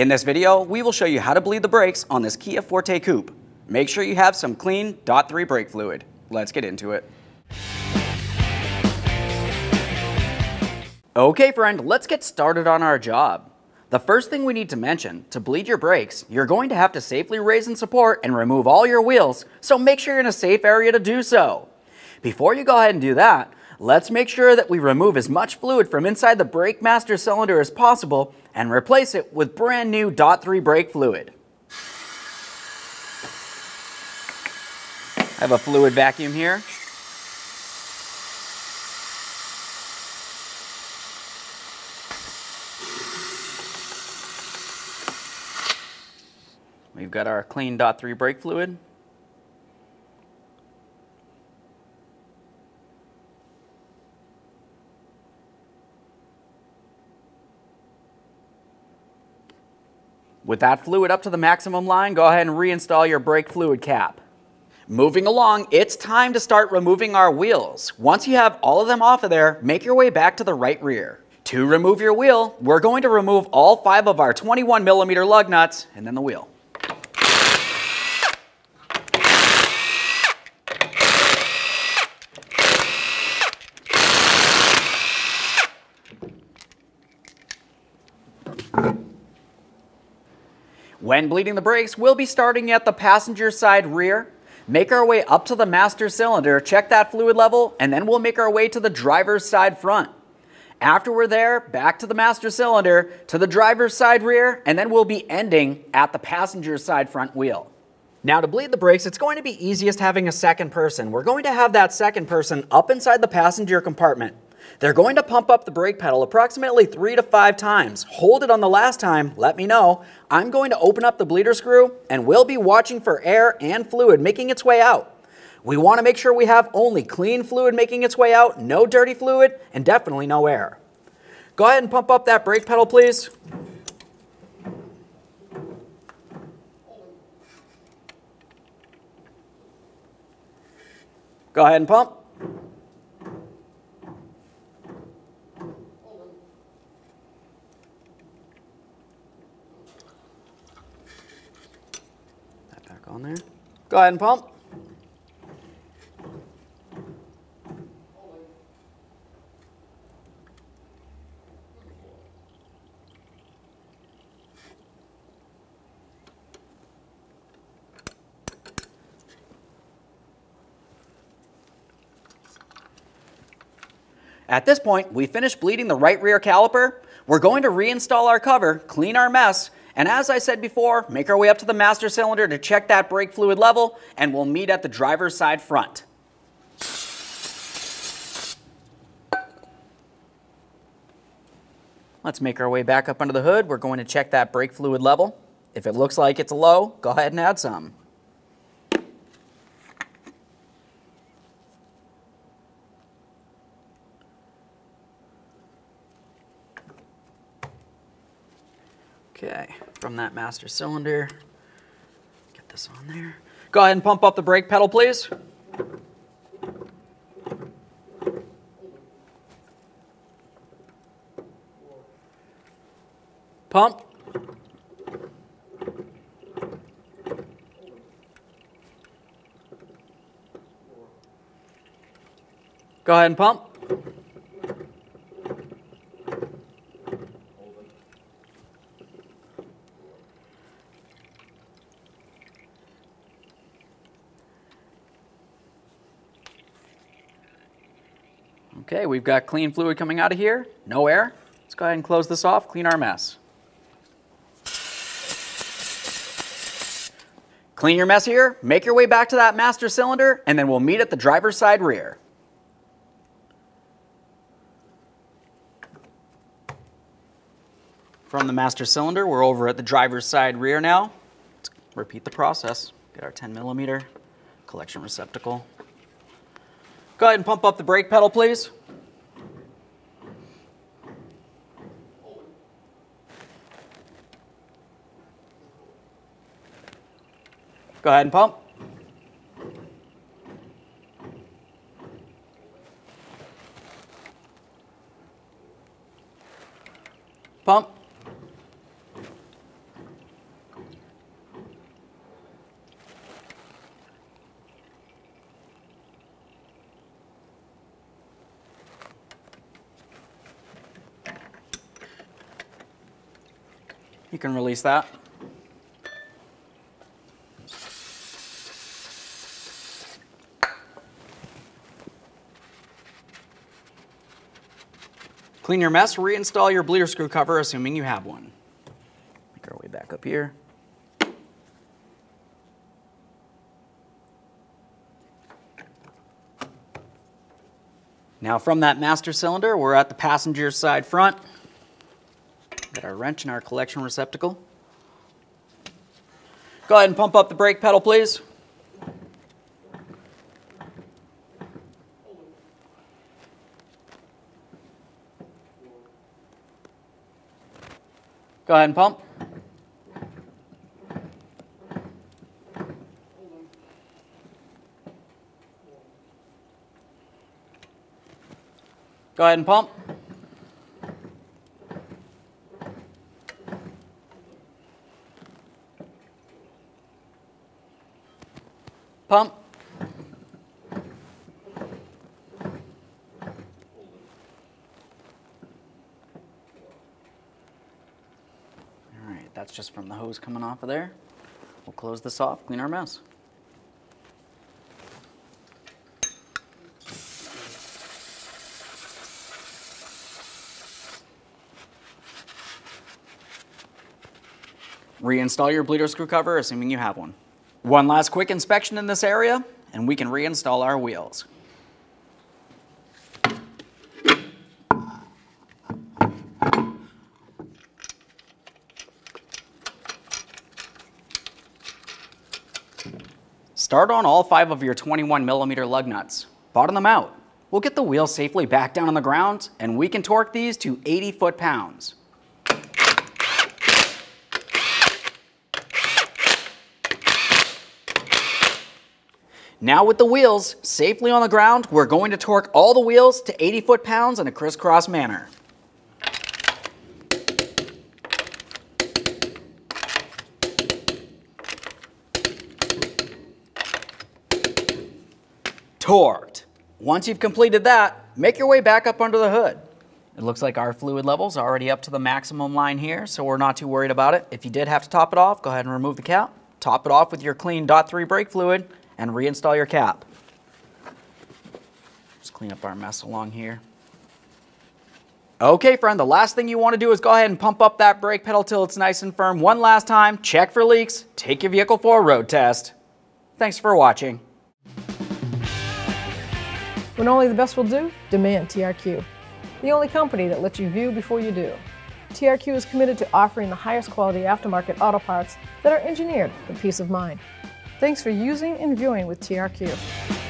In this video, we will show you how to bleed the brakes on this Kia Forte Koup. Make sure you have some clean .3 brake fluid. Let's get into it. Okay friend, let's get started on our job. The first thing we need to mention, to bleed your brakes, you're going to have to safely raise and support and remove all your wheels, so make sure you're in a safe area to do so. Before you go ahead and do that, let's make sure that we remove as much fluid from inside the brake master cylinder as possible and replace it with brand new .3 brake fluid. I have a fluid vacuum here. We've got our clean .3 brake fluid. With that fluid up to the maximum line, go ahead and reinstall your brake fluid cap. Moving along, it's time to start removing our wheels. Once you have all of them off of there, make your way back to the right rear. To remove your wheel, we're going to remove all 5 of our 21mm lug nuts and then the wheel. When bleeding the brakes, we'll be starting at the passenger side rear, make our way up to the master cylinder, check that fluid level, and then we'll make our way to the driver's side front. After we're there, back to the master cylinder, to the driver's side rear, and then we'll be ending at the passenger side front wheel. Now to bleed the brakes, it's going to be easiest having a second person. We're going to have that second person up inside the passenger compartment. They're going to pump up the brake pedal approximately 3 to 5 times. Hold it on the last time, let me know. I'm going to open up the bleeder screw and we'll be watching for air and fluid making its way out. We want to make sure we have only clean fluid making its way out, no dirty fluid, and definitely no air. Go ahead and pump up that brake pedal, please. Go ahead and pump. On there. Go ahead and pump. At this point, we finished bleeding the right rear caliper. We're going to reinstall our cover, clean our mess, and as I said before, make our way up to the master cylinder to check that brake fluid level, and we'll meet at the driver's side front. Let's make our way back up under the hood. We're going to check that brake fluid level. If it looks like it's low, go ahead and add some. Okay, from that master cylinder, get this on there. Go ahead and pump up the brake pedal, please. Pump. Go ahead and pump. Okay, we've got clean fluid coming out of here, no air. Let's go ahead and close this off, clean our mess. Clean your mess here, make your way back to that master cylinder, and then we'll meet at the driver's side rear. From the master cylinder, we're over at the driver's side rear now. Let's repeat the process. Get our 10mm collection receptacle. Go ahead and pump up the brake pedal, please. Go ahead and pump. Pump. You can release that. Clean your mess, reinstall your bleeder screw cover, assuming you have one. Make our way back up here. Now from that master cylinder, we're at the passenger side front. Got our wrench and our collection receptacle. Go ahead and pump up the brake pedal, please. Go ahead and pump. Go ahead and pump. Pump. All right, that's just from the hose coming off of there. We'll close this off, clean our mess. Reinstall your bleeder screw cover, assuming you have one. One last quick inspection in this area, and we can reinstall our wheels. Start on all 5 of your 21mm lug nuts. Bottom them out. We'll get the wheels safely back down on the ground, and we can torque these to 80 foot-pounds. Now with the wheels safely on the ground, we're going to torque all the wheels to 80 foot-pounds in a crisscross manner. Torqued. Once you've completed that, make your way back up under the hood. It looks like our fluid level's already up to the maximum line here, so we're not too worried about it. If you did have to top it off, go ahead and remove the cap. Top it off with your clean .3 brake fluid and reinstall your cap. Just clean up our mess along here. Okay, friend, the last thing you want to do is go ahead and pump up that brake pedal till it's nice and firm one last time, check for leaks, take your vehicle for a road test. Thanks for watching. When only the best will do, demand TRQ. The only company that lets you view before you do. TRQ is committed to offering the highest quality aftermarket auto parts that are engineered for peace of mind. Thanks for using and viewing with TRQ.